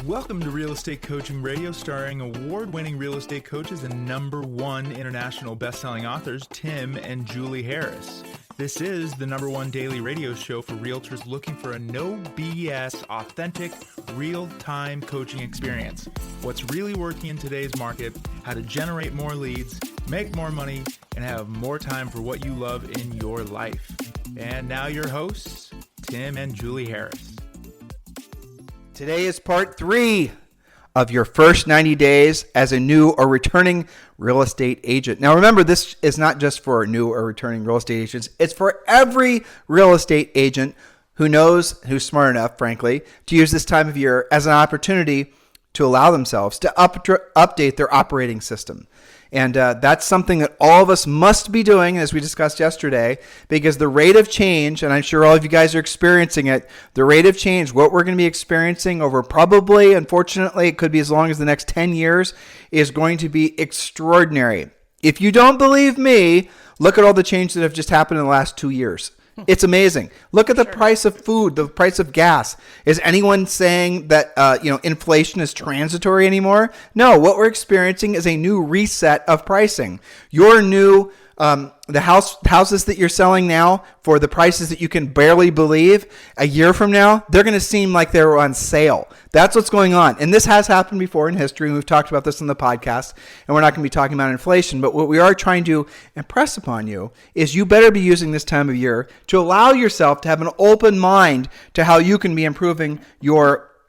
Welcome to Real Estate Coaching Radio, starring award-winning real estate coaches and #1 international best-selling authors, Tim and Julie Harris. This is the #1 daily radio show for realtors looking for a no BS, authentic, real-time coaching experience. What's really working in today's market, how to generate more leads, make more money, and have more time for what you love in your life. And now your hosts, Tim and Julie Harris. Today is part 3 of your first 90 days as a new or returning real estate agent. Now remember, this is not just for new or returning real estate agents. It's for every real estate agent who's smart enough, frankly, to use this time of year as an opportunity to allow themselves to update their operating system. And that's something that all of us must be doing, as we discussed yesterday, because the rate of change, and I'm sure all of you guys are experiencing it, the rate of change, what we're going to be experiencing over probably, unfortunately, it could be as long as the next 10 years, is going to be extraordinary. If you don't believe me, look at all the change that have just happened in the last 2 years. It's amazing. Look at the price of food, the price of gas. Is anyone saying that inflation is transitory anymore? No, what we're experiencing is a new reset of pricing. Your new houses that you're selling now for the prices that you can barely believe, a year from now, they're going to seem like they were on sale. That's what's going on. And this has happened before in history. We've talked about this on the podcast, and we're not going to be talking about inflation. But what we are trying to impress upon you is you better be using this time of year to allow yourself to have an open mind to how you can be improving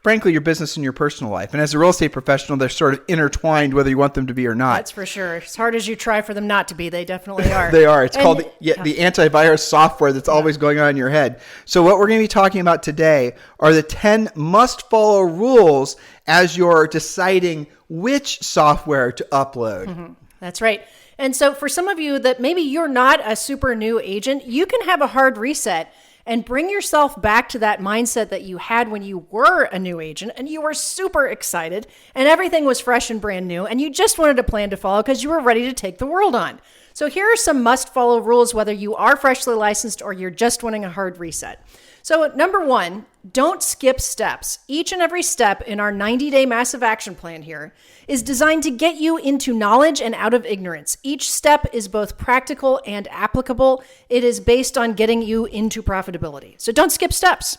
frankly, your business and your personal life. And as a real estate professional, they're sort of intertwined whether you want them to be or not. That's for sure. As hard as you try for them not to be, they definitely are. They are. It's called the antivirus software that's always going on in your head. So what we're going to be talking about today are the 10 must-follow rules as you're deciding which software to upload. Mm-hmm. That's right. And so for some of you that maybe you're not a super new agent, you can have a hard reset and bring yourself back to that mindset that you had when you were a new agent and you were super excited and everything was fresh and brand new and you just wanted a plan to follow because you were ready to take the world on. So here are some must-follow rules, whether you are freshly licensed or you're just wanting a hard reset. So #1, don't skip steps. Each and every step in our 90-day massive action plan here is designed to get you into knowledge and out of ignorance. Each step is both practical and applicable. It is based on getting you into profitability. So don't skip steps.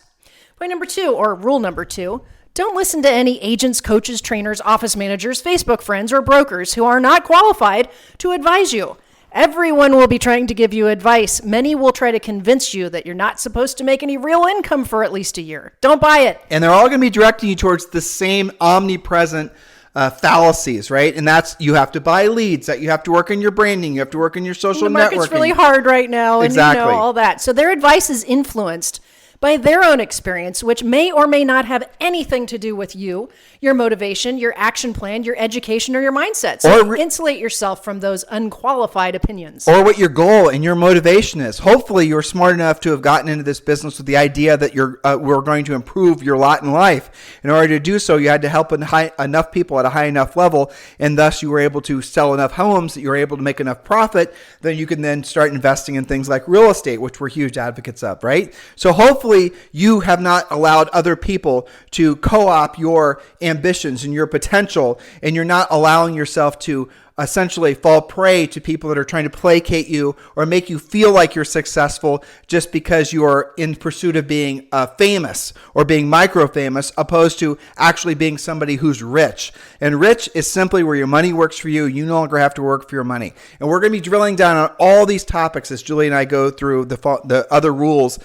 Point #2, or rule #2, don't listen to any agents, coaches, trainers, office managers, Facebook friends, or brokers who are not qualified to advise you. Everyone will be trying to give you advice. Many will try to convince you that you're not supposed to make any real income for at least a year. Don't buy it. And they're all going to be directing you towards the same omnipresent fallacies, right? And that's, you have to buy leads, that you have to work on your branding, you have to work on your social networking. The market's really hard right now, and exactly. All that. So their advice is influenced by their own experience, which may or may not have anything to do with you, your motivation, your action plan, your education, or your mindset. So insulate yourself from those unqualified opinions. Or what your goal and your motivation is. Hopefully you're smart enough to have gotten into this business with the idea that we're going to improve your lot in life. In order to do so, you had to help enough people at a high enough level, and thus you were able to sell enough homes that you were able to make enough profit, then you can then start investing in things like real estate, which we're huge advocates of, right? So hopefully you have not allowed other people to co-opt your ambitions and your potential, and you're not allowing yourself to essentially fall prey to people that are trying to placate you or make you feel like you're successful just because you are in pursuit of being famous or being micro-famous, opposed to actually being somebody who's rich. And rich is simply where your money works for you. You no longer have to work for your money. And we're going to be drilling down on all these topics as Julie and I go through the other rules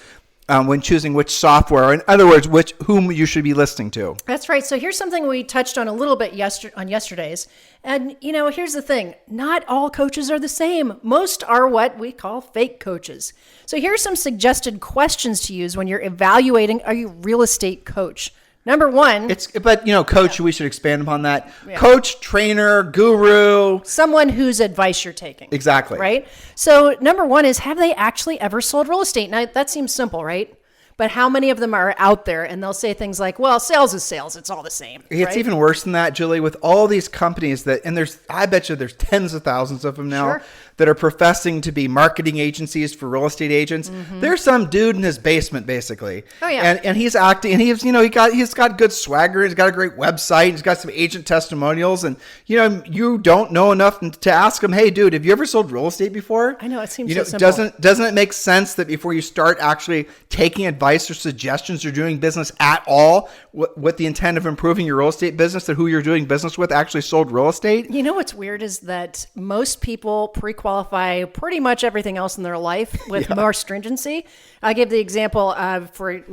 when choosing which software, or in other words, whom you should be listening to. That's right. So here's something we touched on a little bit on yesterday's. And, here's the thing. Not all coaches are the same. Most are what we call fake coaches. So here's some suggested questions to use when you're evaluating a real estate coach. #1. Coach, we should expand upon that. Yeah. Coach, trainer, guru. Someone whose advice you're taking. Exactly. Right? So #1 is, have they actually ever sold real estate? Now, that seems simple, right? But how many of them are out there? And they'll say things like, well, sales is sales. It's all the same. It's even worse than that, Julie, with all these companies I bet you there's tens of thousands of them now, that are professing to be marketing agencies for real estate agents. There's some dude in his basement, basically. Oh, yeah. And he's acting, and he's got good swagger. He's got a great website. He's got some agent testimonials, and you don't know enough to ask him, hey, dude, have you ever sold real estate before? I know, it seems so simple. Doesn't it make sense that before you start actually taking advice or suggestions or doing business at all with the intent of improving your real estate business, that who you're doing business with actually sold real estate? You know what's weird is that most people pre-qualify pretty much everything else in their life with more stringency. I give the example for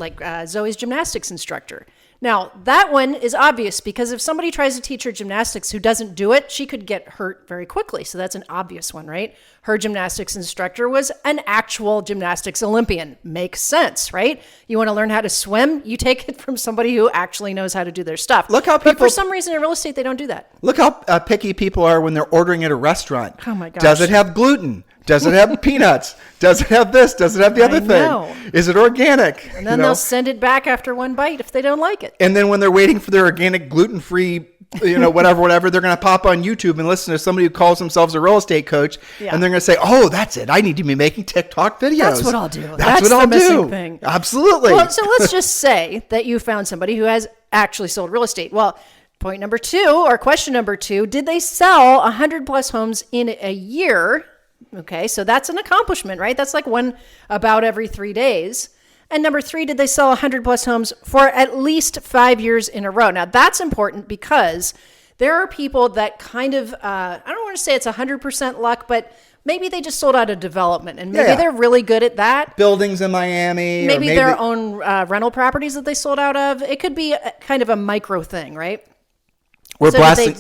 Zoe's gymnastics instructor. Now, that one is obvious because if somebody tries to teach her gymnastics who doesn't do it, she could get hurt very quickly. So that's an obvious one, right? Her gymnastics instructor was an actual gymnastics Olympian. Makes sense, right? You want to learn how to swim? You take it from somebody who actually knows how to do their stuff. But for some reason in real estate, they don't do that. Look how picky people are when they're ordering at a restaurant. Oh my gosh. Does it have gluten? Does it have peanuts? Does it have this? Does it have the other thing? Is it organic? And then they'll send it back after one bite if they don't like it. And then when they're waiting for their organic, gluten-free, whatever, they're going to pop on YouTube and listen to somebody who calls themselves a real estate coach. Yeah. And they're going to say, oh, that's it. I need to be making TikTok videos. That's what I'll do. That's what I'll do. Missing thing. Absolutely. Well, so let's just say that you found somebody who has actually sold real estate. Well, point number 2 or question number 2, did they sell 100 plus homes in a year? Okay, so that's an accomplishment, right? That's like one about every 3 days. And number 3, did they sell 100 plus homes for at least 5 years in a row? Now, that's important because there are people that kind of, I don't want to say it's 100% luck, but maybe they just sold out a development and maybe they're really good at that. Buildings in Miami. Maybe their own rental properties that they sold out of. It could be kind of a micro thing, right? We're blasting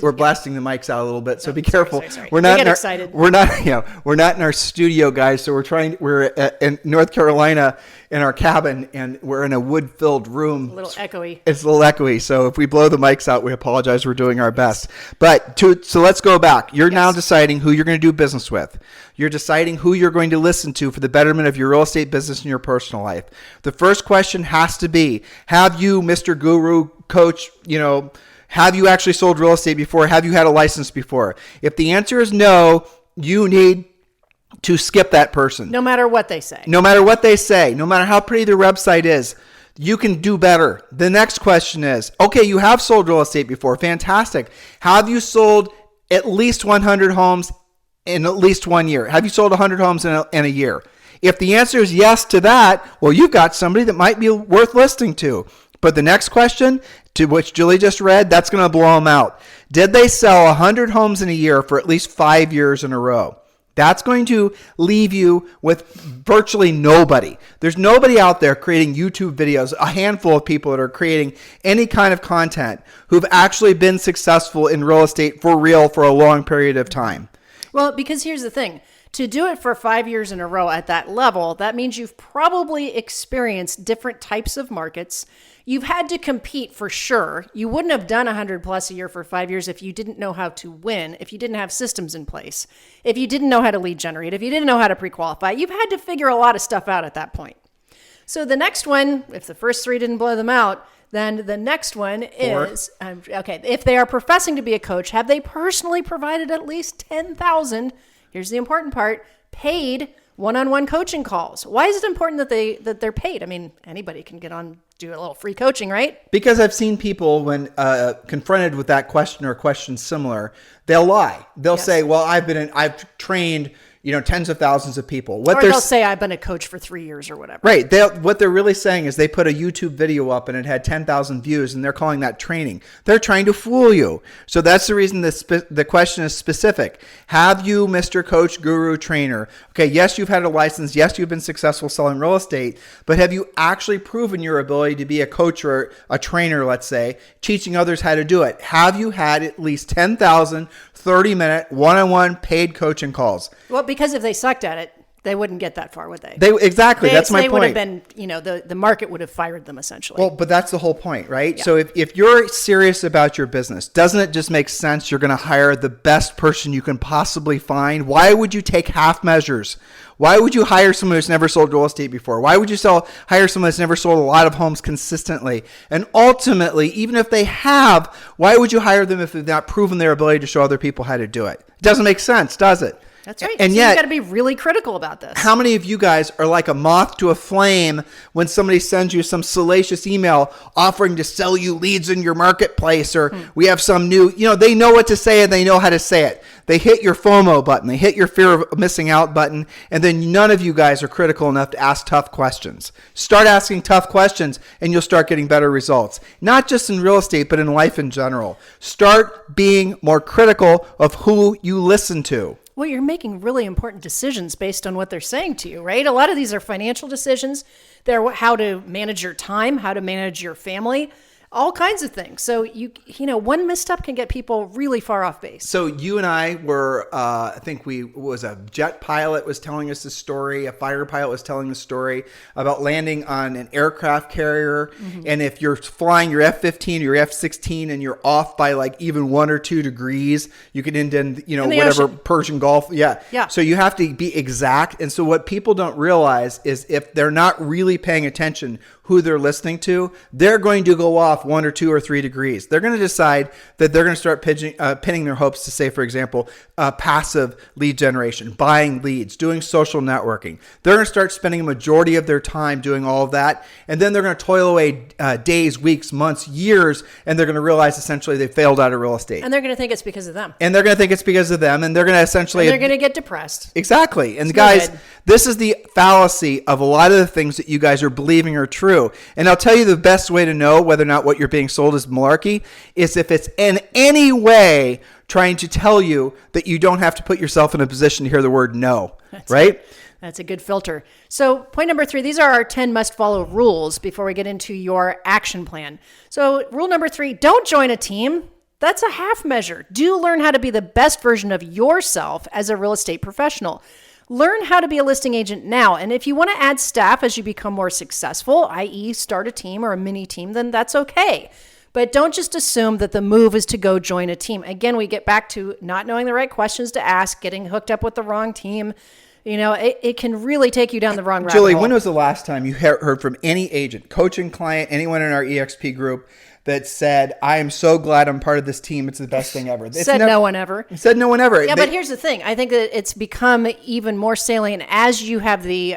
the mics out a little bit, so be careful. Sorry. We're not excited. We're not in our studio, guys. So we're in North Carolina in our cabin, and we're in a wood-filled room. A little echoey. It's a little echoey. So if we blow the mics out, we apologize. We're doing our best. But so let's go back. You're now deciding who you're going to do business with. You're deciding who you're going to listen to for the betterment of your real estate business and your personal life. The first question has to be: have you, Mr. Guru, Coach, have you actually sold real estate before? Have you had a license before? If the answer is no, you need to skip that person. No matter what they say. No matter what they say. No matter how pretty their website is. You can do better. The next question is, okay, you have sold real estate before. Fantastic. Have you sold at least 100 homes in at least 1 year? Have you sold 100 homes in a year? If the answer is yes to that, well, you've got somebody that might be worth listening to. But the next question, to which Julie just read, that's going to blow them out. Did they sell 100 homes in a year for at least 5 years in a row? That's going to leave you with virtually nobody. There's nobody out there creating YouTube videos, a handful of people that are creating any kind of content who've actually been successful in real estate for real for a long period of time. Well, because here's the thing. To do it for 5 years in a row at that level, that means you've probably experienced different types of markets. You've had to compete for sure. You wouldn't have done 100 plus a year for 5 years if you didn't know how to win, if you didn't have systems in place, if you didn't know how to lead generate, if you didn't know how to pre-qualify. You've had to figure a lot of stuff out at that point. So the next one, if the first 3 didn't blow them out, then the next one is, if they are professing to be a coach, have they personally provided at least 10,000, here's the important part, paid one-on-one coaching calls? Why is it important that they're paid? I mean, anybody can get on, do a little free coaching, right? Because I've seen people when confronted with that question or questions similar, they'll lie. They'll say, well, I've trained tens of thousands of people. Or they'll say, I've been a coach for 3 years or whatever. Right. What they're really saying is they put a YouTube video up and it had 10,000 views and they're calling that training. They're trying to fool you. So that's the reason the question is specific. Have you, Mr. Coach, Guru, Trainer? Okay, yes, you've had a license. Yes, you've been successful selling real estate. But have you actually proven your ability to be a coach or a trainer, let's say, teaching others how to do it? Have you had at least 10,000 30-minute one-on-one paid coaching calls? Well, because if they sucked at it, they wouldn't get that far, would they? Exactly. That's my point. They would have been, the market would have fired them essentially. Well, but that's the whole point, right? Yeah. So if you're serious about your business, doesn't it just make sense you're going to hire the best person you can possibly find? Why would you take half measures? Why would you hire someone who's never sold real estate before? Why would you hire someone that's never sold a lot of homes consistently? And ultimately, even if they have, why would you hire them if they've not proven their ability to show other people how to do it? It doesn't make sense, does it? That's right. And so yet, you got to be really critical about this. how many of you guys are like a moth to a flame when somebody sends you some salacious email offering to sell you leads in your marketplace, or we have some new, they know what to say and they know how to say it. They hit your FOMO button, they hit your fear of missing out button, and then none of you guys are critical enough to ask tough questions. Start asking tough questions and you'll start getting better results. Not just in real estate, but in life in general. Start being more critical of who you listen to. Well, you're making really important decisions based on what they're saying to you, right? A lot of these are financial decisions. They're how to manage your time, how to manage your family, all kinds of things. So one misstep can get people really far off base. So you and I were, I think was a jet pilot was telling us a story, a fighter pilot was telling a story about landing on an aircraft carrier. Mm-hmm. And if you're flying your F-15 or your F-16 and you're off by like even 1 or 2 degrees, you can end in, whatever ocean. Persian Gulf. Yeah. So you have to be exact. And so what people don't realize is if they're not really paying attention who they're listening to, they're going to go off 1 or 2 or 3 degrees. They're going to decide that they're going to start pinning their hopes to, say, for example, passive lead generation, buying leads, doing social networking. They're going to start spending a majority of their time doing all of that. And then they're going to toil away days, weeks, months, years, and they're going to realize essentially they failed out of real estate. And they're going to think it's because of them. And they're going to think it's because of them. And they're going to essentially... And they're going to get depressed. Exactly. And guys, this is the fallacy of a lot of the things that you guys are believing are true. And I'll tell you the best way to know whether or not what you're being sold is malarkey is if it's in any way trying to tell you that you don't have to put yourself in a position to hear the word no, right? That's a good filter. So point number 3, these are our 10 must follow rules before we get into your action plan. So rule number 3, don't join a team. That's a half measure. Do learn how to be the best version of yourself as a real estate professional. Learn how to be a listing agent now. And if you want to add staff as you become more successful, i.e. start a team or a mini team, then that's okay. But don't just assume that the move is to go join a team. Again, we get back to not knowing the right questions to ask, getting hooked up with the wrong team. It can really take you down the wrong rabbit hole. Julie, when was the last time you heard from any agent, coaching client, anyone in our EXP group that said, I am so glad I'm part of this team. It's the best thing ever. No one ever. Said no one ever. Yeah, but here's the thing. I think that it's become even more salient as you have the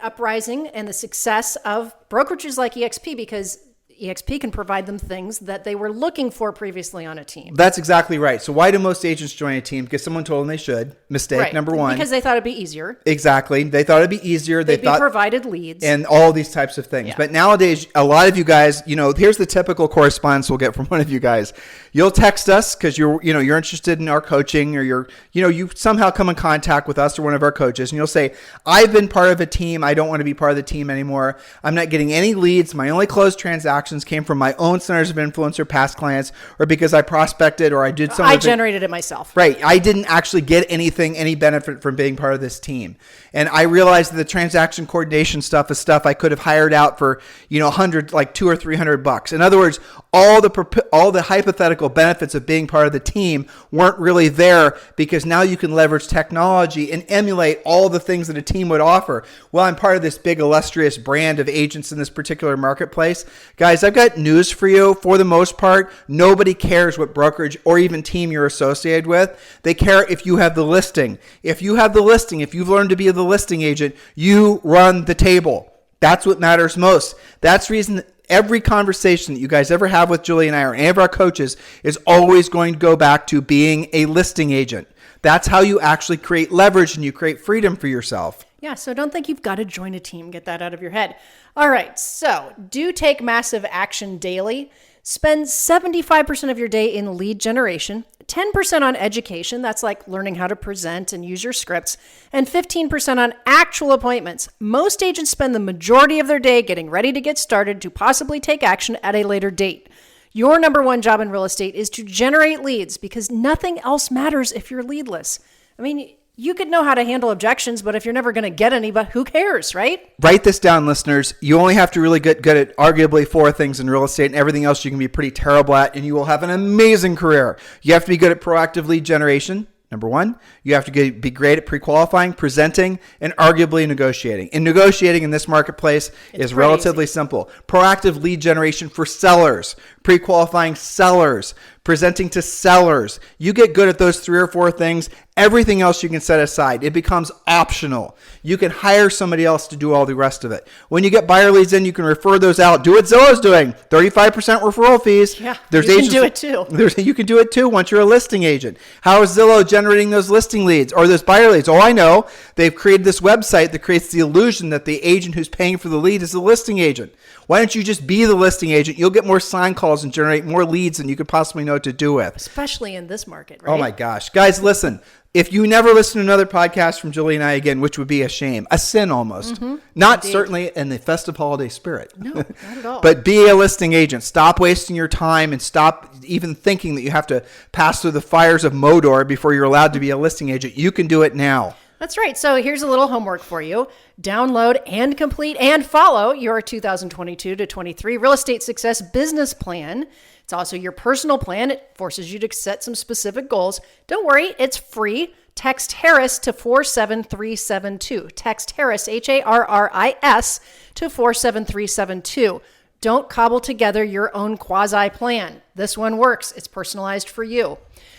uprising and the success of brokerages like EXP, because EXP can provide them things that they were looking for previously on a team. That's exactly right. So why do most agents join a team? Because someone told them they should. Mistake right. Number 1. Because they thought it'd be easier. Exactly. They thought it'd be easier. They'd be provided leads. And all these types of things. Yeah. But nowadays, a lot of you guys, here's the typical correspondence we'll get from one of you guys. You'll text us because you're interested in our coaching, or you somehow come in contact with us or one of our coaches, and you'll say, I've been part of a team. I don't want to be part of the team anymore. I'm not getting any leads. My only closed transactions came from my own centers of influence or past clients, or because I prospected or I did something. I generated it myself. Right. I didn't actually get any benefit from being part of this team. And I realized that the transaction coordination stuff is stuff I could have hired out for, $100, like $200 or $300. In other words, all the hypothetical benefits of being part of the team weren't really there, because now you can leverage technology and emulate all the things that a team would offer. Well, I'm part of this big illustrious brand of agents in this particular marketplace. Guys, I've got news for you. For the most part, nobody cares what brokerage or even team you're associated with. They care if you have the listing. If you have the listing, if you've learned to be the listing agent, you run the table. That's what matters most. That's the reason every conversation that you guys ever have with Julie and I or any of our coaches is always going to go back to being a listing agent. That's how you actually create leverage and you create freedom for yourself. Yeah, so don't think you've got to join a team. Get that out of your head. All right, so do take massive action daily. Spend 75% of your day in lead generation, 10% on education, that's like learning how to present and use your scripts, and 15% on actual appointments. Most agents spend the majority of their day getting ready to get started to possibly take action at a later date. Your number 1 job in real estate is to generate leads, because nothing else matters if you're leadless. I mean, you could know how to handle objections, but if you're never going to get any, but who cares, right? Write this down, listeners. You only have to really get good at arguably 4 things in real estate, and everything else you can be pretty terrible at, and you will have an amazing career. You have to be good at proactive lead generation. Number 1, you have to be great at pre-qualifying, presenting, and arguably negotiating. And negotiating in this marketplace is relatively simple. Proactive lead generation for sellers, pre-qualifying sellers, presenting to sellers. You get good at those 3 or 4 things. Everything else you can set aside. It becomes optional. You can hire somebody else to do all the rest of it. When you get buyer leads in, you can refer those out. Do what Zillow's doing. 35% referral fees. Yeah, you can do it too. You can do it too once you're a listing agent. How is Zillow generating those listing leads or those buyer leads? Oh, I know. They've created this website that creates the illusion that the agent who's paying for the lead is the listing agent. Why don't you just be the listing agent? You'll get more sign calls and generate more leads than you could possibly know what to do with. Especially in this market, right? Oh my gosh. Guys, listen. If you never listen to another podcast from Julie and I again, which would be a shame, a sin almost, not Indeed. certainly in the festive holiday spirit. No, not at all. But be a listing agent. Stop wasting your time and stop even thinking that you have to pass through the fires of Modor before you're allowed to be a listing agent. You can do it now. That's right. So here's a little homework for you. Download and complete and follow your 2022 to 23 Real Estate Success Business Plan. It's also your personal plan. It forces you to set some specific goals. Don't worry, it's free. Text Harris to 47372. Text Harris, Harris, to 47372. Don't cobble together your own quasi plan. This one works. It's personalized for you.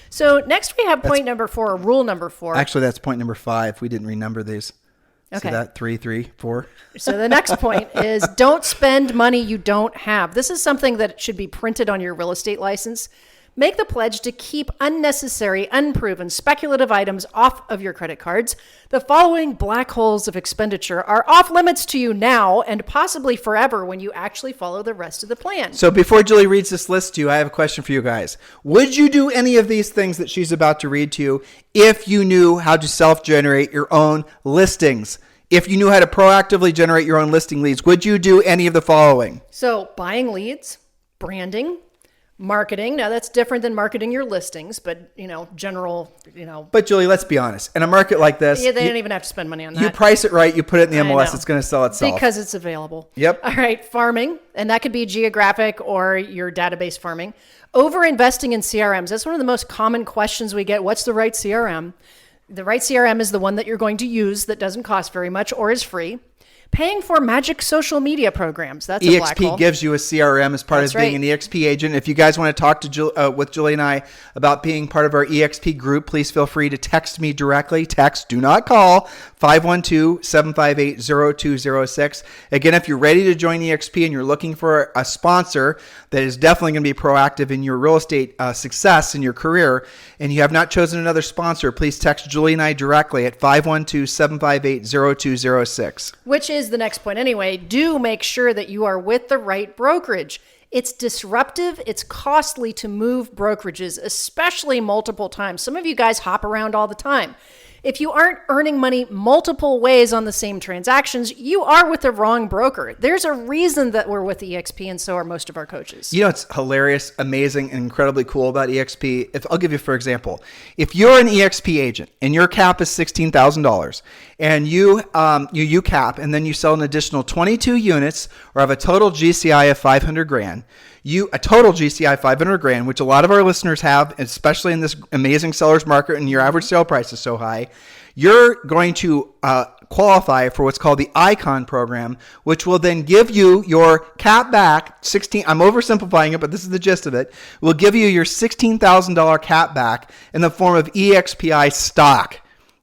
So next we have point number 4, or rule number 4. Actually, that's point number 5. We didn't renumber these. Okay. So that 3, 3, 4. So the next point is don't spend money you don't have. This is something that should be printed on your real estate license. Make the pledge to keep unnecessary, unproven, speculative items off of your credit cards. The following black holes of expenditure are off limits to you now and possibly forever when you actually follow the rest of the plan. So before Julie reads this list to you, I have a question for you guys. Would you do any of these things that she's about to read to you if you knew how to self-generate your own listings? If you knew how to proactively generate your own listing leads, would you do any of the following? So buying leads, branding, marketing. Now that's different than marketing your listings, but general, But Julie, let's be honest. In a market like this, yeah, they don't even have to spend money on that. you price it right, you put it in the I MLS, know. it's going to sell itself. Because it's available. Yep. All right, farming, and that could be geographic or your database farming. Over investing in CRMs. That's one of the most common questions we get. What's the right CRM? The right CRM is the one that you're going to use that doesn't cost very much or is free. Paying for magic social media programs. That's a black hole. EXP gives you a CRM as part of being an EXP agent. If you guys want to talk to with Julie and I about being part of our EXP group, please feel free to text me directly. Text, do not call, 512-758-0206. Again, if you're ready to join EXP and you're looking for a sponsor that is definitely going to be proactive in your real estate success in your career, and you have not chosen another sponsor, please text Julie and I directly at 512-758-0206. Which is the next point anyway. Do make sure that you are with the right brokerage. It's disruptive. It's costly to move brokerages, especially multiple times. Some of you guys hop around all the time. If you aren't earning money multiple ways on the same transactions, you are with the wrong broker. There's a reason that we're with EXP, and so are most of our coaches. You know, it's hilarious, amazing, and incredibly cool about EXP. I'll give you, for example, if you're an EXP agent and your cap is $16,000 and you cap and then you sell an additional 22 units or have a total GCI of $500,000, a total GCI $500,000, which a lot of our listeners have, especially in this amazing seller's market and your average sale price is so high, you're going to qualify for what's called the Icon program, which will then give you your cap back, I'm oversimplifying it, but this is the gist of it, will give you your $16,000 cap back in the form of EXPI stock.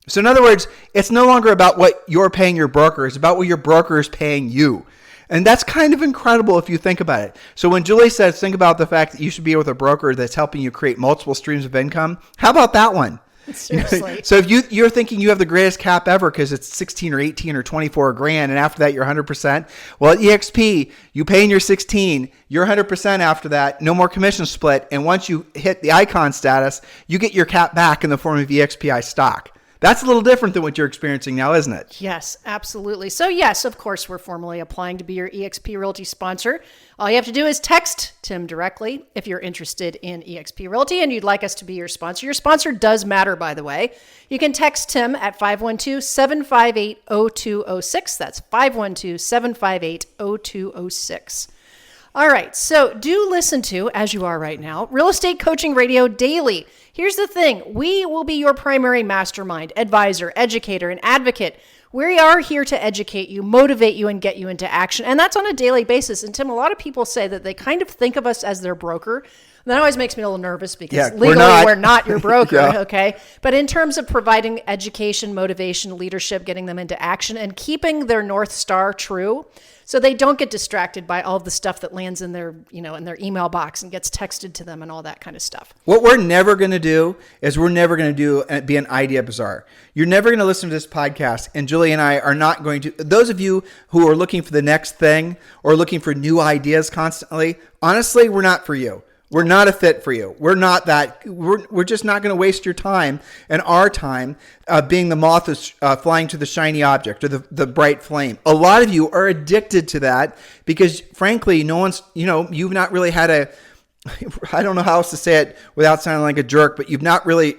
So in other words, it's no longer about what you're paying your broker, it's about what your broker is paying you. And that's kind of incredible if you think about it. So when Julie says, think about the fact that you should be with a broker that's helping you create multiple streams of income, how about that one? Seriously. So if you're thinking you have the greatest cap ever because it's 16 or 18 or 24 grand, and after that you're 100%, well, at EXP, you pay in your 16, you're 100% after that, no more commission split. And once you hit the Icon status, you get your cap back in the form of EXPI stock. That's a little different than what you're experiencing now, isn't it? Yes, absolutely. So yes, of course, we're formally applying to be your EXP Realty sponsor. All you have to do is text Tim directly if you're interested in EXP Realty and you'd like us to be your sponsor. Your sponsor does matter, by the way. You can text Tim at 512-758-0206. That's 512-758-0206. All right, so do listen to, as you are right now, Real Estate Coaching Radio Daily. Here's the thing. We will be your primary mastermind, advisor, educator, and advocate. We are here to educate you, motivate you, and get you into action. And that's on a daily basis. And Tim, a lot of people say that they kind of think of us as their broker. That always makes me a little nervous because legally we're not your broker, okay? But in terms of providing education, motivation, leadership, getting them into action, and keeping their North Star true, so they don't get distracted by all of the stuff that lands in their, in their email box and gets texted to them and all that kind of stuff. What we're never going to do is be an idea bazaar. You're never going to listen to this podcast, and Julie and I are not going to. Those of you who are looking for the next thing or looking for new ideas constantly, honestly, we're not for you. We're not a fit for you. We're not that. We're just not going to waste your time and our time being the moth is flying to the shiny object or the bright flame. A lot of you are addicted to that because, frankly, no one's, you've not really had I don't know how else to say it without sounding like a jerk, but you've not really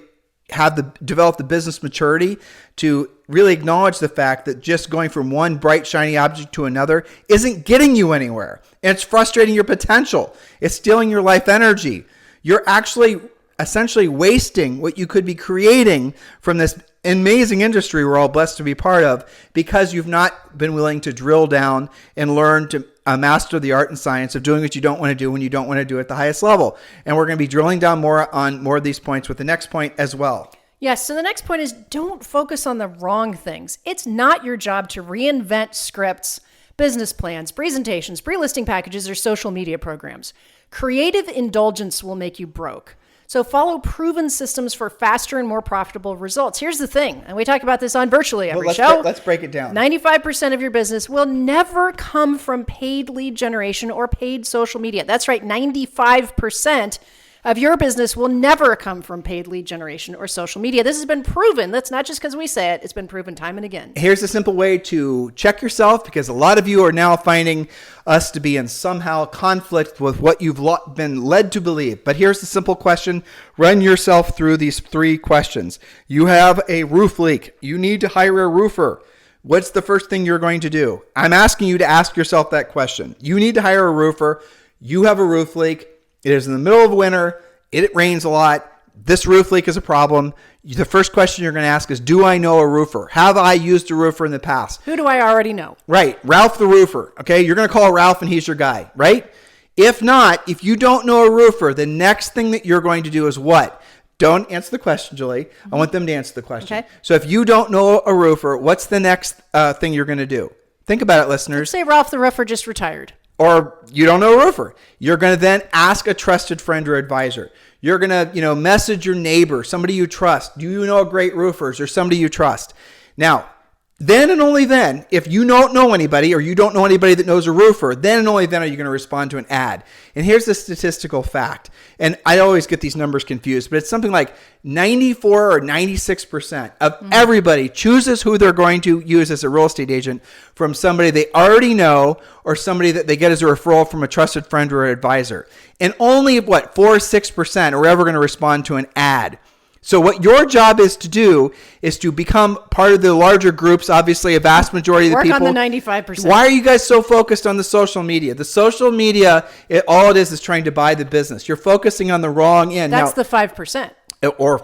developed the business maturity to really acknowledge the fact that just going from one bright, shiny object to another isn't getting you anywhere. And it's frustrating your potential. It's stealing your life energy. You're actually essentially wasting what you could be creating from this amazing industry we're all blessed to be part of because you've not been willing to drill down and learn to master the art and science of doing what you don't want to do when you don't want to do it at the highest level. And we're going to be drilling down more on more of these points with the next point as well. Yes. So the next point is don't focus on the wrong things. It's not your job to reinvent scripts, business plans, presentations, pre-listing packages, or social media programs. Creative indulgence will make you broke. So follow proven systems for faster and more profitable results. Here's the thing, and we talk about this on virtually every show. Let's break it down. 95% of your business will never come from paid lead generation or paid social media. That's right, 95% of your business will never come from paid lead generation or social media. This has been proven. That's not just because we say it. It's been proven time and again. Here's a simple way to check yourself because a lot of you are now finding us to be in somehow conflict with what you've been led to believe. But here's the simple question. Run yourself through these 3 questions. You have a roof leak. You need to hire a roofer. What's the first thing you're going to do? I'm asking you to ask yourself that question. You need to hire a roofer. You have a roof leak. It is in the middle of winter. It rains a lot. This roof leak is a problem. The first question you're going to ask is, do I know a roofer? Have I used a roofer in the past? Who do I already know? Right. Ralph the roofer. Okay. You're going to call Ralph and he's your guy, right? If not, if you don't know a roofer, the next thing that you're going to do is what? Don't answer the question, Julie. I want them to answer the question. Okay. So if you don't know a roofer, what's the next thing you're going to do? Think about it, listeners. Let's say Ralph the roofer just retired. Or you don't know a roofer. You're going to then ask a trusted friend or advisor. You're going to, message your neighbor, somebody you trust. Do you know great roofers or somebody you trust? Now, then and only then, if you don't know anybody or you don't know anybody that knows a roofer, then and only then are you going to respond to an ad. And here's the statistical fact. And I always get these numbers confused, but it's something like 94 or 96% of everybody chooses who they're going to use as a real estate agent from somebody they already know or somebody that they get as a referral from a trusted friend or advisor. And only 4 or 6% are ever going to respond to an ad. So what your job is to do is to become part of the larger groups, obviously a vast majority of the people. Work on the 95%. Why are you guys so focused on the social media? The social media, all it is trying to buy the business. You're focusing on the wrong end. That's the 5%. Or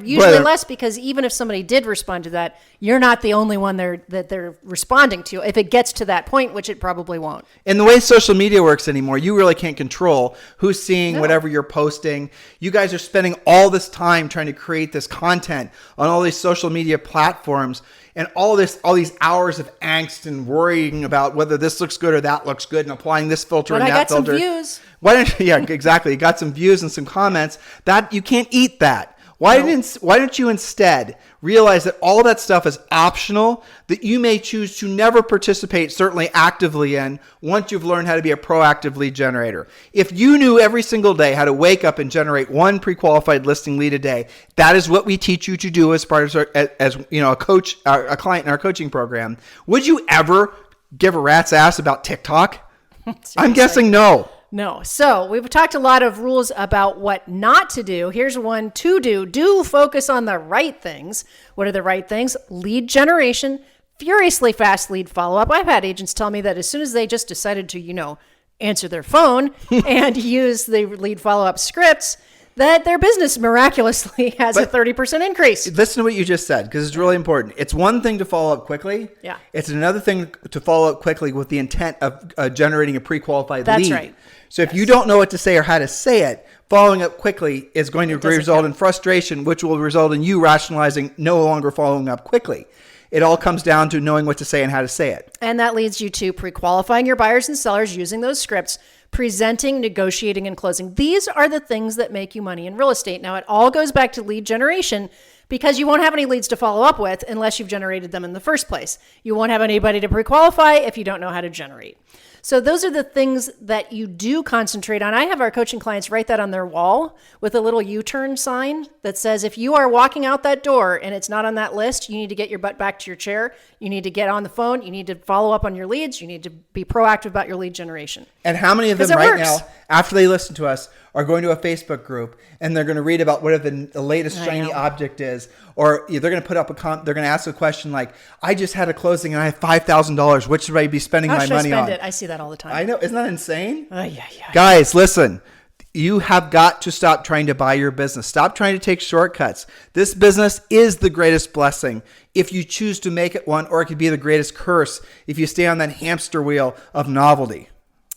usually less, because even if somebody did respond to that, you're not the only one that they're responding to. If it gets to that point, which it probably won't. And the way social media works anymore, you really can't control who's seeing whatever you're posting. You guys are spending all this time trying to create this content on all these social media platforms, and all these hours of angst and worrying about whether this looks good or that looks good, and applying this filter and that filter. But I got some views. Yeah, exactly. You got some views and some comments. That you can't eat that. Why don't you instead realize that all that stuff is optional, that you may choose to never participate, certainly actively in, once you've learned how to be a proactive lead generator. If you knew every single day how to wake up and generate one pre-qualified listing lead a day, that is what we teach you to do as part of a coach, a client in our coaching program. Would you ever give a rat's ass about TikTok? I'm guessing no. No. So we've talked a lot of rules about what not to do. Here's one to do. Do focus on the right things. What are the right things? Lead generation, furiously fast lead follow-up. I've had agents tell me that as soon as they just decided to, answer their phone and use the lead follow-up scripts, that their business miraculously has a 30% increase. Listen to what you just said, because it's really important. It's one thing to follow up quickly. Yeah. It's another thing to follow up quickly with the intent of generating a pre-qualified lead. That's right. So if you don't know what to say or how to say it, following up quickly is going to result in frustration, which will result in you rationalizing no longer following up quickly. It all comes down to knowing what to say and how to say it. And that leads you to pre-qualifying your buyers and sellers using those scripts, presenting, negotiating, and closing. These are the things that make you money in real estate. Now, it all goes back to lead generation because you won't have any leads to follow up with unless you've generated them in the first place. You won't have anybody to pre-qualify if you don't know how to generate. So those are the things that you do concentrate on. I have our coaching clients write that on their wall with a little U-turn sign that says, if you are walking out that door and it's not on that list, you need to get your butt back to your chair. You need to get on the phone. You need to follow up on your leads. You need to be proactive about your lead generation. And how many of them right now, after they listen to us, are going to a Facebook group and they're going to read about whatever the latest shiny object is, or they're going to put up they're going to ask a question like, I just had a closing and I have $5,000. What should I be spending my money on? I see that all the time. I know. Isn't that insane? Yeah. Guys, listen. You have got to stop trying to buy your business. Stop trying to take shortcuts. This business is the greatest blessing if you choose to make it one, or it could be the greatest curse if you stay on that hamster wheel of novelty.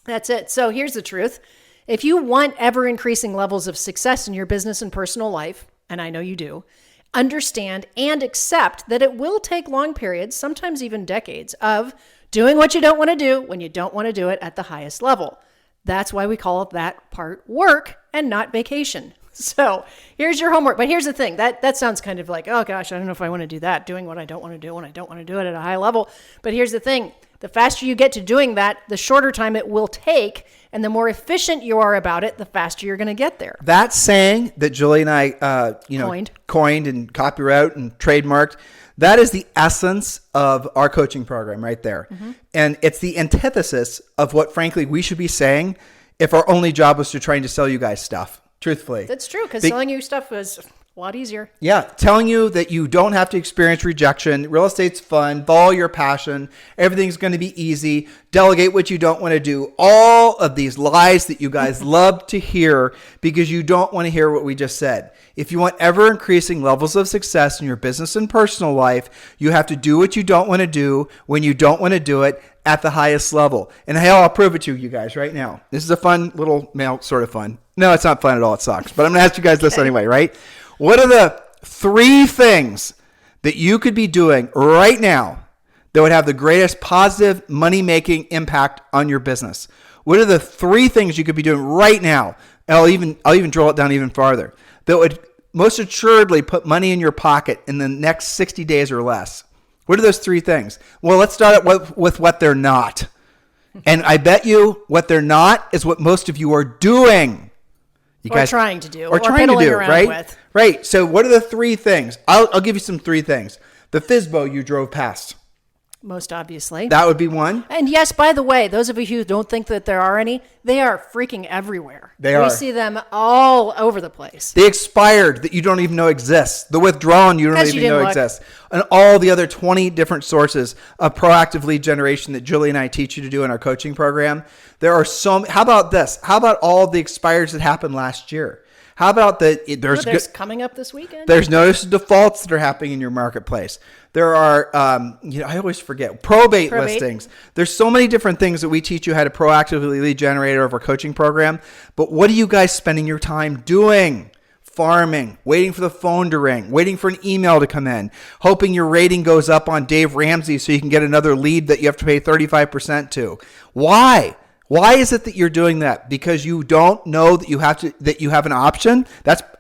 That's it. So here's the truth. If you want ever increasing levels of success in your business and personal life, and I know you do, understand and accept that it will take long periods, sometimes even decades, of doing what you don't want to do when you don't want to do it at the highest level. That's why we call that part work and not vacation. So here's your homework. But here's the thing. That sounds kind of like, oh gosh, I don't know if I want to do that, doing what I don't want to do when I don't want to do it at a high level. But here's the thing. The faster you get to doing that, the shorter time it will take. And the more efficient you are about it, the faster you're going to get there. That saying that Julie and I coined and copyrighted and trademarked, that is the essence of our coaching program right there. Mm-hmm. And it's the antithesis of what, frankly, we should be saying if our only job was to trying to sell you guys stuff, truthfully. That's true, because selling you stuff was a lot easier. Yeah, telling you that you don't have to experience rejection. Real estate's fun. Follow your passion. Everything's going to be easy. Delegate what you don't want to do. All of these lies that you guys love to hear because you don't want to hear what we just said. If you want ever increasing levels of success in your business and personal life, you have to do what you don't want to do when you don't want to do it at the highest level. And hell, I'll prove it to you guys right now. This is a fun little, sort of fun. No, it's not fun at all. It sucks. But I'm going to ask you guys this anyway, right? What are the 3 things that you could be doing right now that would have the greatest positive money-making impact on your business? What are the 3 things you could be doing right now? And I'll even drill it down even farther. That would most assuredly put money in your pocket in the next 60 days or less. What are those 3 things? Well, let's start with what they're not. And I bet you what they're not is what most of you are doing. Trying to do. Or trying to do, right? With. Right. So what are the 3 things? I'll give you some 3 things. The FSBO you drove past. Most obviously. That would be one. And yes, by the way, those of you who don't think that there are any, they are freaking everywhere. They are. We see them all over the place. The expired that you don't even know exists. The withdrawn you don't even know exists. And all the other 20 different sources of proactive lead generation that Julie and I teach you to do in our coaching program. There are how about this? How about all the expires that happened last year? How about there's coming up this weekend? There's notice of defaults that are happening in your marketplace. There are, I always forget, probate listings. There's so many different things that we teach you how to proactively lead generate over our coaching program. But what are you guys spending your time doing? Farming, waiting for the phone to ring, waiting for an email to come in, hoping your rating goes up on Dave Ramsey so you can get another lead that you have to pay 35% to. Why? Why is it that you're doing that? Because you don't know that you have an option?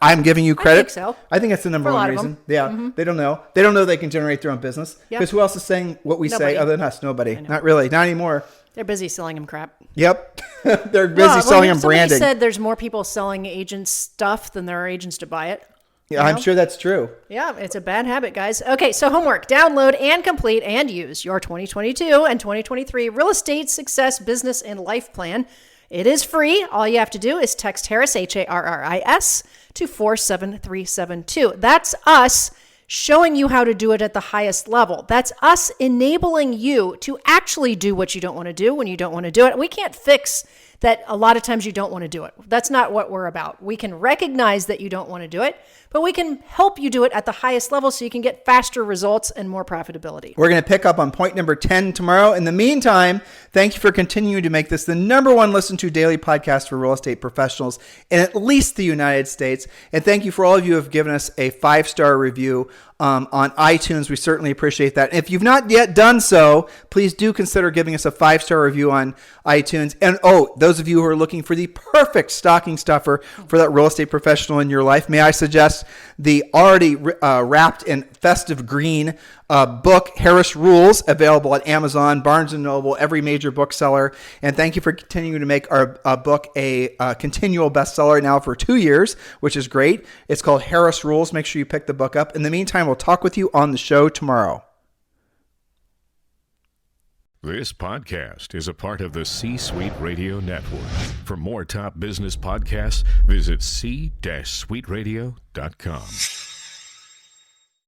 I'm giving you credit. I think so. I think that's the number one reason. Yeah. Mm-hmm. They don't know. They don't know they can generate their own business. Because who else is saying what we say other than us? Nobody. Not really. Not anymore. They're busy selling them crap. Yep. They're busy selling them branding. Somebody said there's more people selling agents stuff than there are agents to buy it. Yeah, I'm sure that's true. Yeah, it's a bad habit, guys. Okay, so homework. Download and complete and use your 2022 and 2023 Real Estate Success Business and Life Plan. It is free. All you have to do is text Harris, Harris, to 47372. That's us showing you how to do it at the highest level. That's us enabling you to actually do what you don't want to do when you don't want to do it. We can't fix that a lot of times you don't want to do it. That's not what we're about. We can recognize that you don't want to do it, but we can help you do it at the highest level so you can get faster results and more profitability. We're going to pick up on point number 10 tomorrow. In the meantime, thank you for continuing to make this the number one listened to daily podcast for real estate professionals in at least the United States. And thank you for all of you who have given us a 5-star review on iTunes. We certainly appreciate that. If you've not yet done so, please do consider giving us a 5-star review on iTunes. And those of you who are looking for the perfect stocking stuffer for that real estate professional in your life, may I suggest the already wrapped in festive green book, Harris Rules, available at Amazon, Barnes & Noble, every major bookseller. And thank you for continuing to make our book a continual bestseller now for 2 years, which is great. It's called Harris Rules. Make sure you pick the book up. In the meantime, we'll talk with you on the show tomorrow. This podcast is a part of the C-Suite Radio Network. For more top business podcasts, visit c-suiteradio.com.